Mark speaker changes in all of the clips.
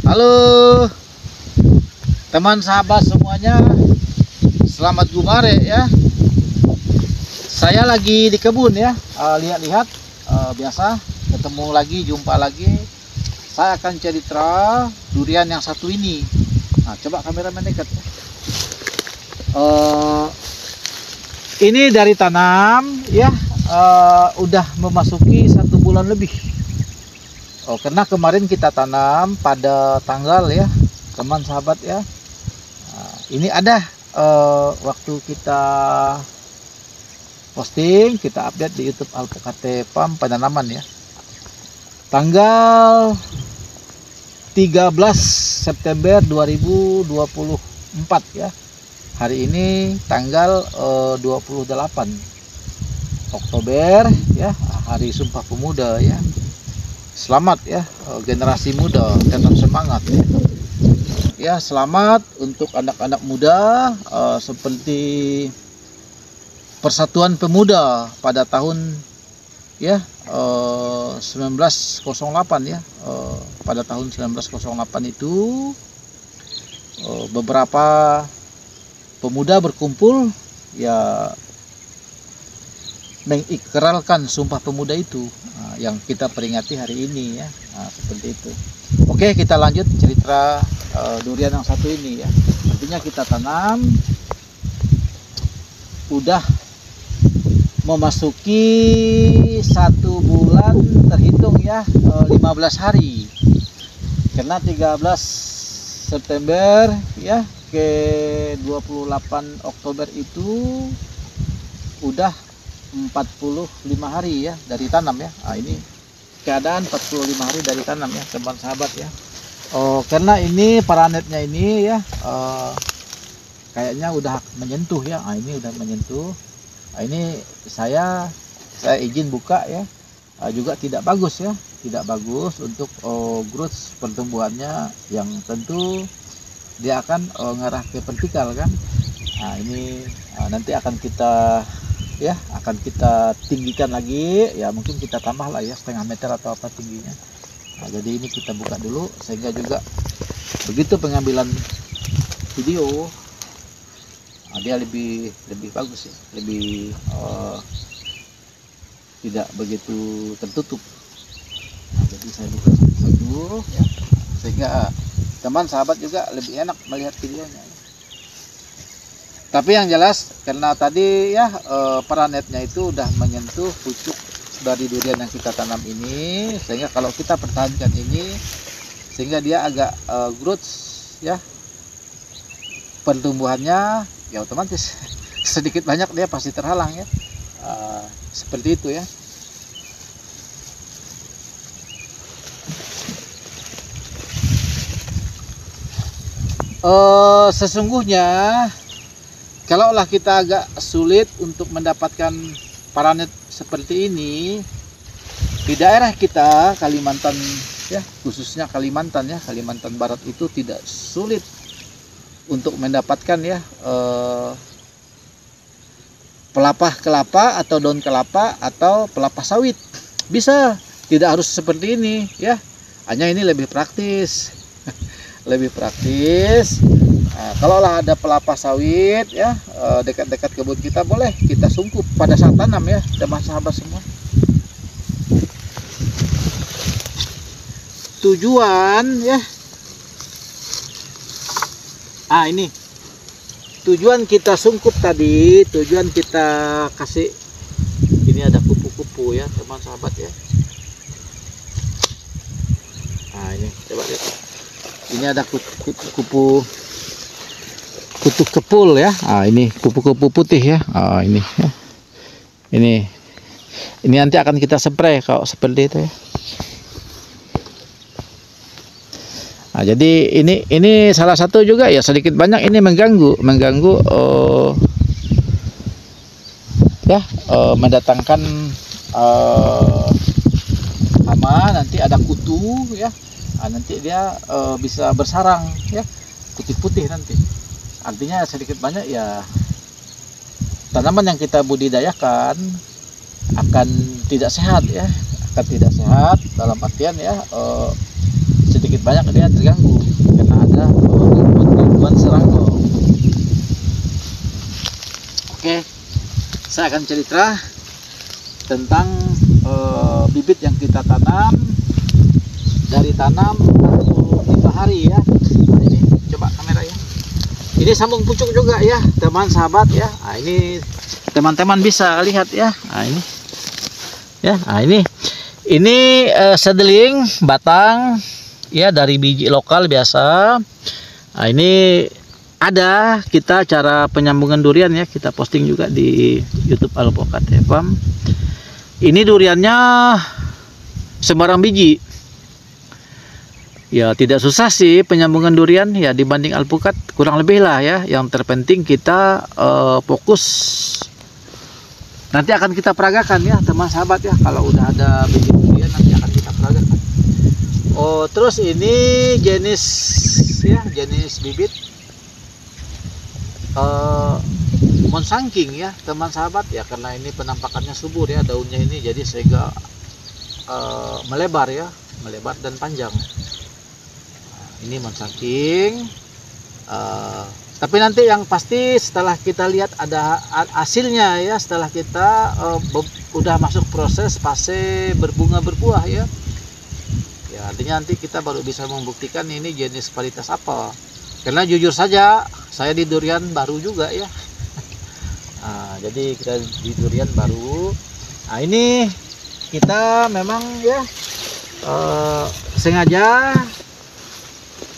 Speaker 1: Halo teman sahabat semuanya, selamat gumare ya. Saya lagi di kebun ya, lihat-lihat, biasa ketemu lagi, jumpa lagi. Saya akan cerita durian yang satu ini. Nah, coba kameramen dekat. Ini dari tanam ya, udah memasuki 1 bulan lebih. Karena kemarin kita tanam pada tanggal ya, teman sahabat ya. Nah, ini ada waktu kita posting, kita update di YouTube Alpukat Farm penanaman ya. Tanggal 13 September 2024 ya. Hari ini tanggal 28 Oktober ya, hari Sumpah Pemuda ya. Selamat ya generasi muda, tetap semangat ya. Ya, selamat untuk anak-anak muda seperti Persatuan Pemuda pada tahun ya 1908 ya. Pada tahun 1908 itu beberapa pemuda berkumpul ya, mengikrarkan Sumpah Pemuda itu, yang kita peringati hari ini ya. Seperti itu. Oke, kita lanjut cerita durian yang satu ini ya. Artinya kita tanam udah memasuki 1 bulan terhitung ya, 15 hari. Karena 13 September ya ke 28 Oktober itu udah 45 hari ya dari tanam ya. Ini keadaan 45 hari dari tanam ya, teman sahabat ya. Karena ini paranetnya ini ya, kayaknya udah menyentuh ya. Ini udah menyentuh. Ini saya izin buka ya. Juga tidak bagus ya, tidak bagus untuk growth pertumbuhannya, yang tentu dia akan ngarah ke vertikal kan. Ini nanti akan kita tinggikan lagi ya, mungkin kita tambah lah ya setengah meter atau apa tingginya. Jadi ini kita buka dulu sehingga juga begitu pengambilan video dia lebih bagus ya, lebih tidak begitu tertutup. Jadi saya buka satu ya, sehingga teman sahabat juga lebih enak melihat videonya. Tapi yang jelas karena tadi ya paranetnya itu udah menyentuh pucuk dari durian yang kita tanam ini, sehingga kalau kita pertahankan ini sehingga dia agak growth ya, pertumbuhannya ya otomatis sedikit banyak dia pasti terhalang ya. Seperti itu ya. Sesungguhnya kalaulah kita agak sulit untuk mendapatkan paranet seperti ini di daerah kita Kalimantan ya, khususnya Kalimantan ya, Kalimantan Barat itu tidak sulit untuk mendapatkan ya pelepah kelapa atau daun kelapa atau pelepah sawit. Bisa, tidak harus seperti ini ya. Hanya ini lebih praktis. Lebih praktis. Kalaulah ada pelepah sawit ya dekat-dekat kebun kita, boleh kita sungkup pada saat tanam ya, teman sahabat semua. Tujuan ya, ini tujuan kita sungkup tadi, tujuan kita kasih, ini ada kupu-kupu ya teman sahabat ya. Ini coba lihat, ini ada kupu-kupu kutuk kepul ya. Ini kupu-kupu putih ya. Ini ya. Ini nanti akan kita spray kalau seperti itu ya. Jadi ini salah satu juga ya, sedikit banyak ini mengganggu mendatangkan hama, nanti ada kutu ya. Nanti dia bisa bersarang ya, putih-putih nanti. Artinya sedikit banyak ya tanaman yang kita budidayakan akan tidak sehat ya, akan tidak sehat dalam artian ya sedikit banyak dia terganggu karena ada gangguan serangga. Oke, saya akan cerita tentang bibit yang kita tanam dari tanam 45 hari ya. Nah, ini coba kamera ya. Ini sambung pucuk juga ya, teman sahabat ya. Nah, ini teman-teman bisa lihat ya. Nah, ini ya. Nah, ini sedeling batang ya dari biji lokal biasa. Nah, ini ada kita cara penyambungan durian ya, kita posting juga di YouTube Alpukat FM. Ini duriannya sembarang biji. Ya tidak susah sih penyambungan durian ya dibanding alpukat, kurang lebih lah ya. Yang terpenting kita fokus. Nanti akan kita peragakan ya teman sahabat ya. Kalau udah ada biji durian nanti akan kita peragakan. Oh terus ini jenis ya, jenis bibit monsangking ya teman sahabat ya, karena ini penampakannya subur ya daunnya ini, jadi sehingga melebar ya, melebar dan panjang. Ini monsangking, tapi nanti yang pasti setelah kita lihat ada hasilnya ya, setelah kita udah masuk proses fase berbunga berbuah ya, ya artinya nanti kita baru bisa membuktikan ini jenis varietas apa. Karena jujur saja saya di durian baru juga ya. Nah, jadi kita di durian baru. Nah ini kita memang ya sengaja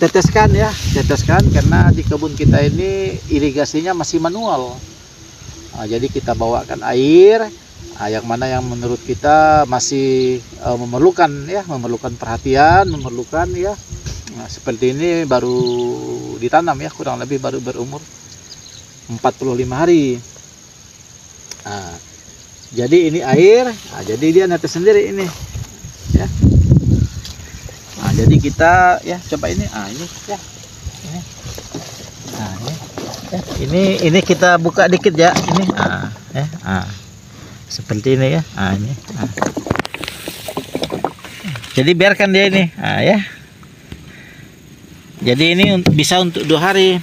Speaker 1: teteskan ya, teteskan karena di kebun kita ini irigasinya masih manual. Nah, jadi kita bawakan air yang mana yang menurut kita masih memerlukan ya, memerlukan perhatian, memerlukan ya. Nah, seperti ini baru ditanam ya, kurang lebih baru berumur 45 hari. Nah, jadi ini air, nah, jadi dia netes sendiri ini ya. Nah, jadi kita ya coba ini, ini ya, ini, nah ini, ya, ini kita buka dikit ya, ini, seperti ini ya, ini, jadi biarkan dia ini, ya, jadi ini bisa untuk 2 hari,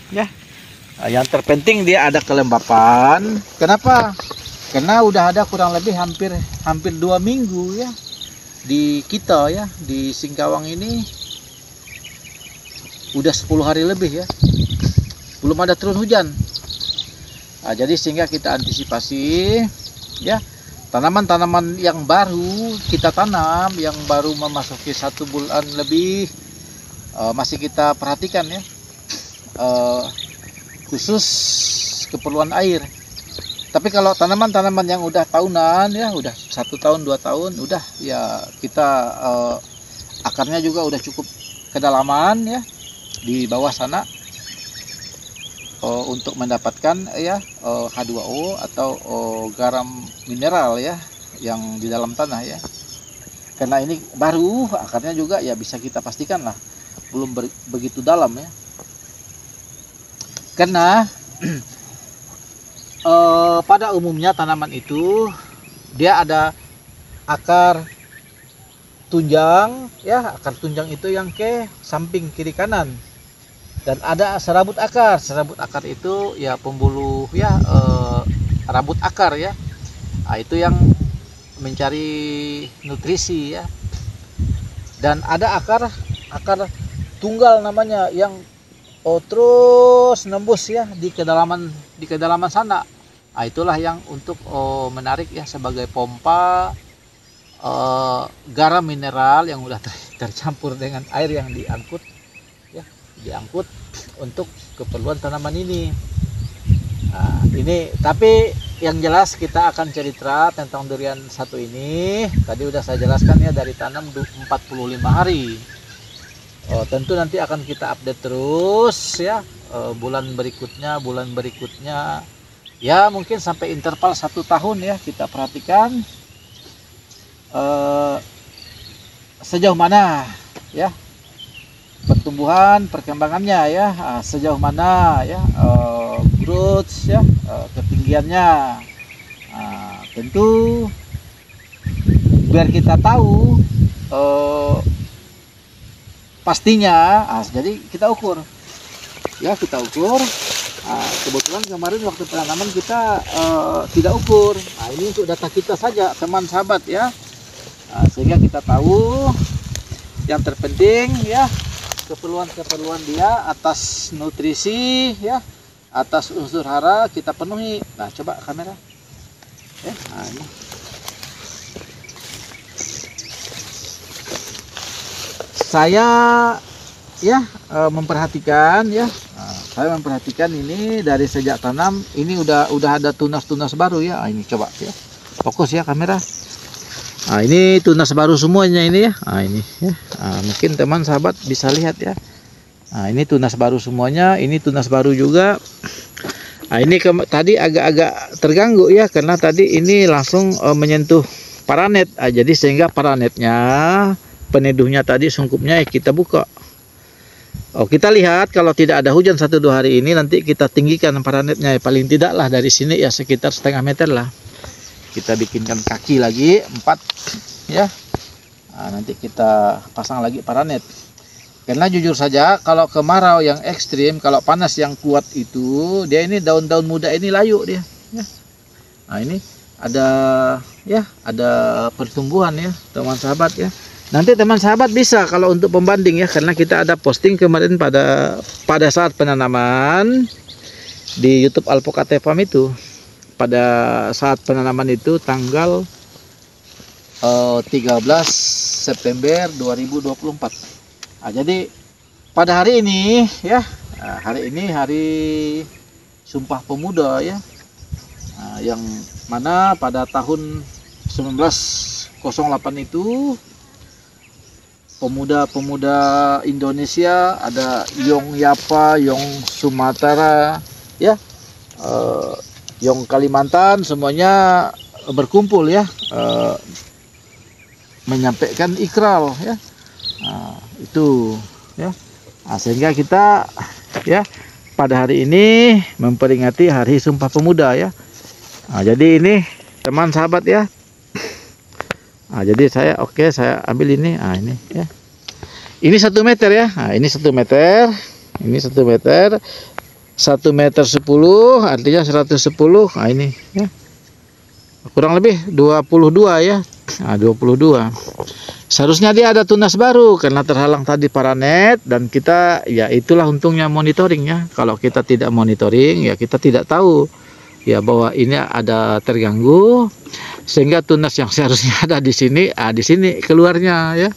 Speaker 1: ya, yang terpenting dia ada kelembapan. Kenapa? Karena udah ada kurang lebih hampir 2 minggu ya. Di kita ya, di Singkawang ini udah 10 hari lebih ya, belum ada turun hujan. Nah, jadi sehingga kita antisipasi ya, tanaman-tanaman yang baru kita tanam, yang baru memasuki 1 bulan lebih, masih kita perhatikan ya, khusus keperluan air. Tapi kalau tanaman-tanaman yang udah tahunan ya, udah 1 tahun 2 tahun, udah ya kita akarnya juga udah cukup kedalaman ya di bawah sana untuk mendapatkan ya H2O atau garam mineral ya yang di dalam tanah ya. Karena ini baru, akarnya juga ya bisa kita pastikan lah belum begitu dalam ya. Karena pada umumnya tanaman itu dia ada akar tunjang ya, akar tunjang itu yang ke samping kiri kanan, dan ada serabut akar. Serabut akar itu ya pembuluh ya, rambut akar ya. Nah, itu yang mencari nutrisi ya. Dan ada akar tunggal namanya yang terus nembus ya di kedalaman sana. Nah, itulah yang untuk menarik ya sebagai pompa garam mineral yang udah tercampur dengan air yang diangkut ya, diangkut untuk keperluan tanaman ini. Nah, ini tapi yang jelas kita akan cerita tentang durian satu ini. Tadi udah saya jelaskan ya, dari tanam 45 hari. Tentu nanti akan kita update terus ya, bulan berikutnya ya, mungkin sampai interval 1 tahun ya, kita perhatikan sejauh mana ya pertumbuhan perkembangannya ya, sejauh mana ya growth ya, ketinggiannya. Tentu biar kita tahu pastinya. Jadi kita ukur ya, kita ukur. Kebetulan kemarin waktu penanaman kita tidak ukur. Ini untuk data kita saja teman sahabat ya, sehingga kita tahu yang terpenting ya, keperluan dia atas nutrisi ya, atas unsur hara kita penuhi. Nah coba kamera ya. Ini saya ya memperhatikan ya, saya memperhatikan ini dari sejak tanam ini udah ada tunas-tunas baru ya. Ini coba ya, fokus ya kamera. Ini tunas baru semuanya ini ya. Ini ya, mungkin teman sahabat bisa lihat ya. Ini tunas baru semuanya, ini tunas baru juga. Ini tadi agak-agak terganggu ya, karena tadi ini langsung menyentuh paranet. Jadi sehingga paranetnya, peneduhnya tadi sungkupnya kita buka. Kita lihat kalau tidak ada hujan 1-2 hari ini, nanti kita tinggikan paranetnya ya, paling tidak lah dari sini ya sekitar setengah meter lah. Kita bikinkan kaki lagi 4 ya. Nanti kita pasang lagi paranet. Karena jujur saja kalau kemarau yang ekstrim, kalau panas yang kuat itu, dia ini daun-daun muda ini layu dia ya. Ini ada ya, ada pertumbuhan ya teman sahabat ya. Nanti teman sahabat bisa kalau untuk pembanding ya, karena kita ada posting kemarin pada saat penanaman di YouTube Alpokat Farm itu. Pada saat penanaman itu tanggal 13 September 2024. Jadi pada hari ini ya, hari ini hari Sumpah Pemuda ya, yang mana pada tahun 1908 itu pemuda-pemuda Indonesia, ada Yong Yapa, Yong Sumatera ya, Yong Kalimantan, semuanya berkumpul ya, menyampaikan ikrar ya. Itu ya. Sehingga kita ya pada hari ini memperingati Hari Sumpah Pemuda ya. Jadi ini teman sahabat ya. Jadi saya saya ambil ini. Ini ya. Ini 1 meter ya. Ini 1 meter. Ini 1 meter. 1 meter 10 artinya 110. Ini ya. Kurang lebih 22 ya. 22. Seharusnya dia ada tunas baru karena terhalang tadi paranet, dan kita ya itulah untungnya monitoring ya. Kalau kita tidak monitoring ya kita tidak tahu ya bahwa ini ada terganggu, sehingga tunas yang seharusnya ada di sini keluarnya ya.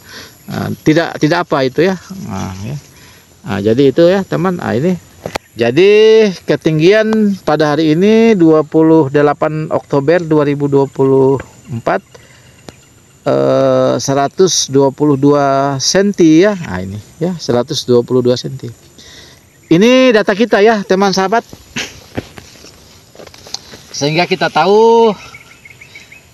Speaker 1: Tidak apa itu ya. Jadi itu ya teman. Ini jadi ketinggian pada hari ini 28 Oktober 2024 122 cm ya. Ini ya 122 cm. Ini data kita ya teman sahabat, sehingga kita tahu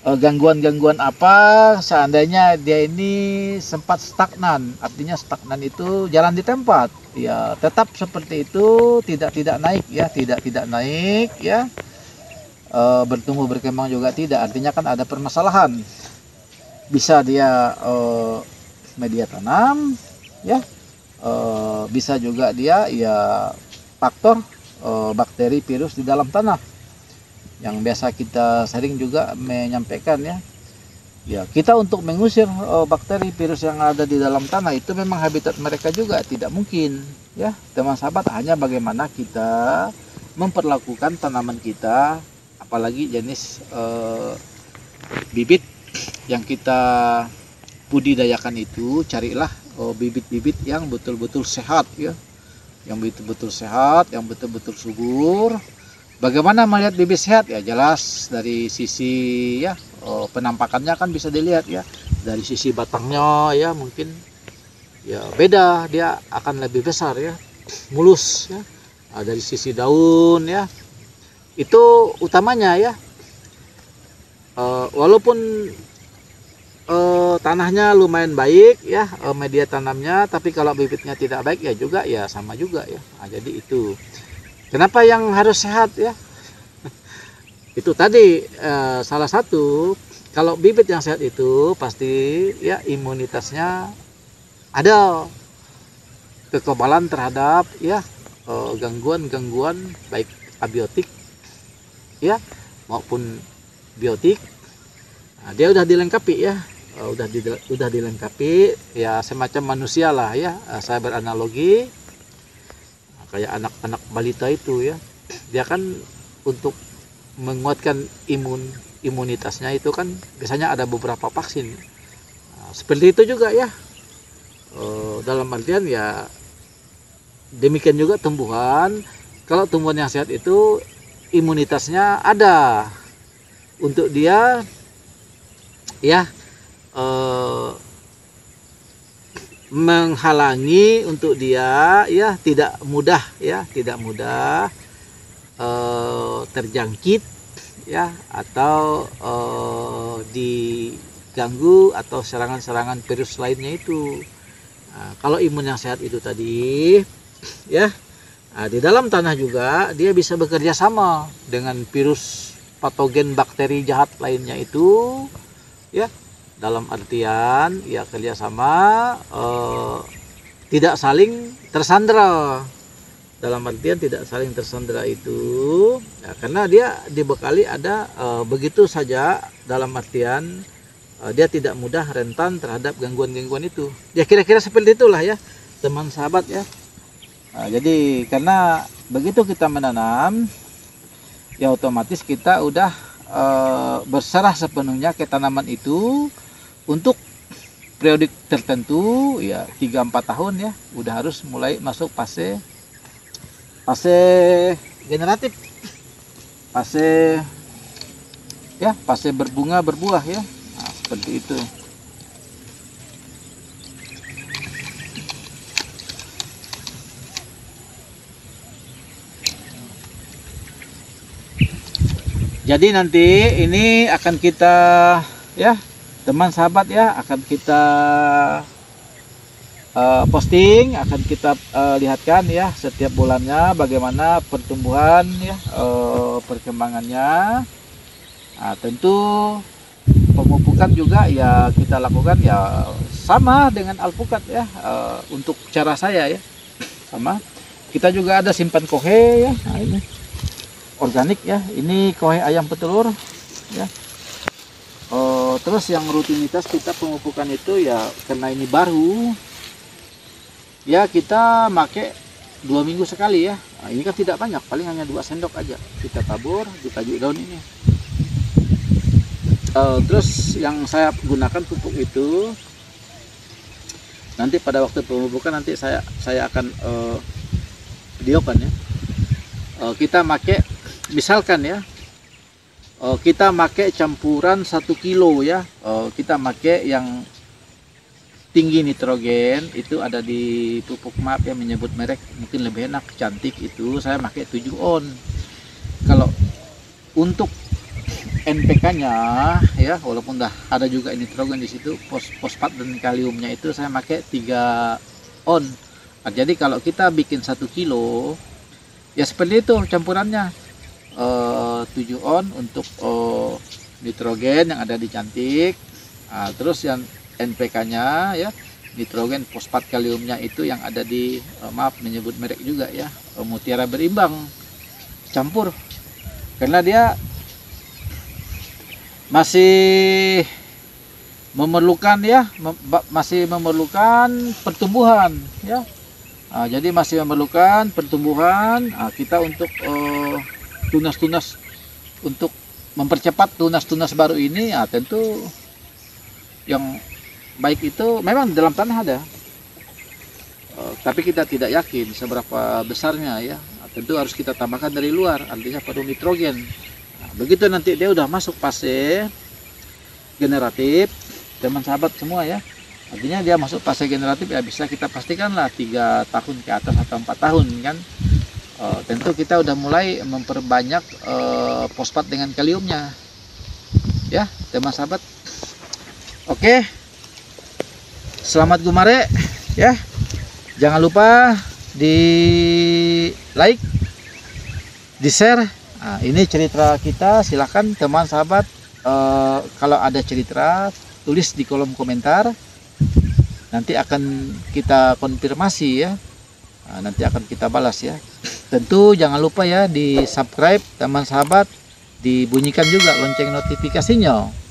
Speaker 1: gangguan-gangguan apa seandainya dia ini sempat stagnan. Artinya stagnan itu jalan di tempat ya, tetap seperti itu, tidak naik ya, tidak naik ya, bertumbuh berkembang juga tidak, artinya kan ada permasalahan. Bisa dia media tanam ya, bisa juga dia ya faktor bakteri virus di dalam tanah yang biasa kita sering juga menyampaikan ya. Kita untuk mengusir bakteri virus yang ada di dalam tanah itu memang habitat mereka juga tidak mungkin ya teman sahabat. Hanya bagaimana kita memperlakukan tanaman kita, apalagi jenis bibit yang kita budidayakan itu, carilah bibit-bibit yang betul-betul sehat ya, yang betul-betul sehat, yang betul-betul subur. Bagaimana melihat bibit sehat ya, jelas dari sisi ya penampakannya kan bisa dilihat ya, dari sisi batangnya ya mungkin ya beda, dia akan lebih besar ya, mulus ya. Dari sisi daun ya, itu utamanya ya. Walaupun tanahnya lumayan baik ya, media tanamnya, tapi kalau bibitnya tidak baik ya juga ya sama juga ya. Jadi itu kenapa yang harus sehat ya. Itu tadi salah satu, kalau bibit yang sehat itu pasti ya imunitasnya ada kekebalan terhadap ya gangguan-gangguan baik abiotik ya maupun biotik. Nah, dia udah dilengkapi ya, udah dilengkapi ya semacam manusia lah ya. Saya beranalogi kayak anak-anak balita itu ya, dia kan untuk menguatkan imunitasnya itu kan biasanya ada beberapa vaksin. Nah, seperti itu juga ya, dalam artian ya demikian juga tumbuhan. Kalau tumbuhan yang sehat itu imunitasnya ada untuk dia ya menghalangi untuk dia ya tidak mudah terjangkit ya atau diganggu atau serangan-serangan virus lainnya itu. Nah, kalau imun yang sehat itu tadi ya, nah, di dalam tanah juga dia bisa bekerja sama dengan virus patogen bakteri jahat lainnya itu ya, dalam artian ya kerjasama tidak saling tersandera. Dalam artian tidak saling tersandera itu ya, karena dia dibekali ada begitu saja, dalam artian dia tidak mudah rentan terhadap gangguan-gangguan itu ya, kira-kira seperti itulah ya teman sahabat ya. Nah, jadi karena begitu kita menanam ya otomatis kita udah berserah sepenuhnya ke tanaman itu untuk periodik tertentu ya 3-4 tahun ya, udah harus mulai masuk fase generatif, fase berbunga berbuah ya. Nah, seperti itu. Jadi nanti ini akan kita ya teman sahabat ya, akan kita posting, akan kita lihatkan ya setiap bulannya bagaimana pertumbuhan ya perkembangannya. Nah, tentu pemupukan juga ya kita lakukan ya sama dengan alpukat ya, untuk cara saya ya sama. Kita juga ada simpan kohe ya. Nah, ini organik ya, ini kohe ayam petelur ya. Terus yang rutinitas kita pemupukan itu ya karena ini baru ya, kita make 2 minggu sekali ya. Nah, ini kan tidak banyak, paling hanya 2 sendok aja kita tabur di tajuk daun ini. Terus yang saya gunakan pupuk itu nanti pada waktu pemupukan nanti saya akan videokan ya. Kita make misalkan ya, kita make campuran 1 kilo ya, kita make yang tinggi nitrogen itu ada di pupuk, maaf ya menyebut merek mungkin lebih enak, cantik itu saya pakai 7 on. Kalau untuk NPK nya ya, walaupun dah ada juga nitrogen di situ, fosfat dan kaliumnya itu saya pakai 3 on. Nah, jadi kalau kita bikin 1 kilo ya seperti itu campurannya, 7 on untuk nitrogen yang ada di cantik. Nah, terus yang NPK-nya ya, nitrogen, fosfat, kaliumnya itu yang ada di maaf menyebut merek juga ya, Mutiara Berimbang, campur karena dia masih memerlukan ya, masih memerlukan pertumbuhan ya. Nah, jadi masih memerlukan pertumbuhan. Nah, kita untuk tunas-tunas, untuk mempercepat tunas-tunas baru ini ya, tentu yang baik itu memang dalam tanah ada, tapi kita tidak yakin seberapa besarnya ya. Nah, tentu harus kita tambahkan dari luar, artinya perlu nitrogen. Nah, begitu nanti dia udah masuk fase generatif teman sahabat semua ya, artinya dia masuk fase generatif ya, bisa kita pastikan lah 3 tahun ke atas atau 4 tahun kan. Tentu kita udah mulai memperbanyak fosfat dengan kaliumnya ya teman sahabat. Oke, selamat gumare ya. Jangan lupa di like, di share. Nah, ini cerita kita, silahkan teman sahabat, kalau ada cerita tulis di kolom komentar, nanti akan kita konfirmasi ya nanti akan kita balas ya. Tentu jangan lupa ya di subscribe teman sahabat, dibunyikan juga lonceng notifikasinya.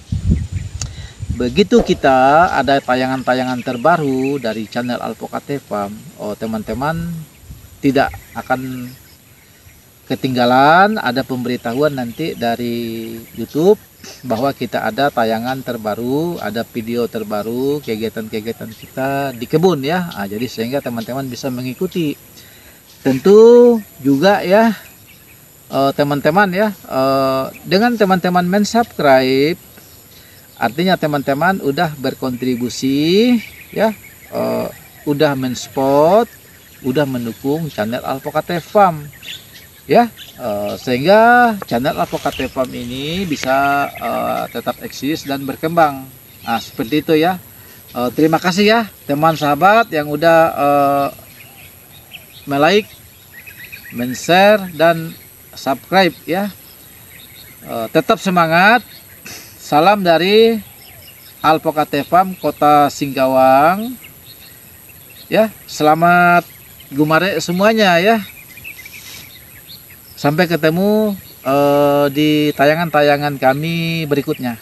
Speaker 1: Begitu kita ada tayangan-tayangan terbaru dari channel Alpokate Farm, teman-teman tidak akan ketinggalan ada pemberitahuan nanti dari YouTube bahwa kita ada tayangan terbaru, ada video terbaru, kegiatan-kegiatan kita di kebun ya. Jadi sehingga teman-teman bisa mengikuti. Tentu juga ya teman-teman ya, dengan teman-teman mensubscribe artinya teman-teman udah berkontribusi ya, udah mensupport, udah mendukung channel Alpokate Farm ya, sehingga channel Alpokate Farm ini bisa tetap eksis dan berkembang. Seperti itu ya. Terima kasih ya teman sahabat yang udah like, men-share dan subscribe ya. Tetap semangat. Salam dari Alpokate Farm Kota Singkawang ya. Selamat gumare semuanya ya. Sampai ketemu di tayangan-tayangan kami berikutnya.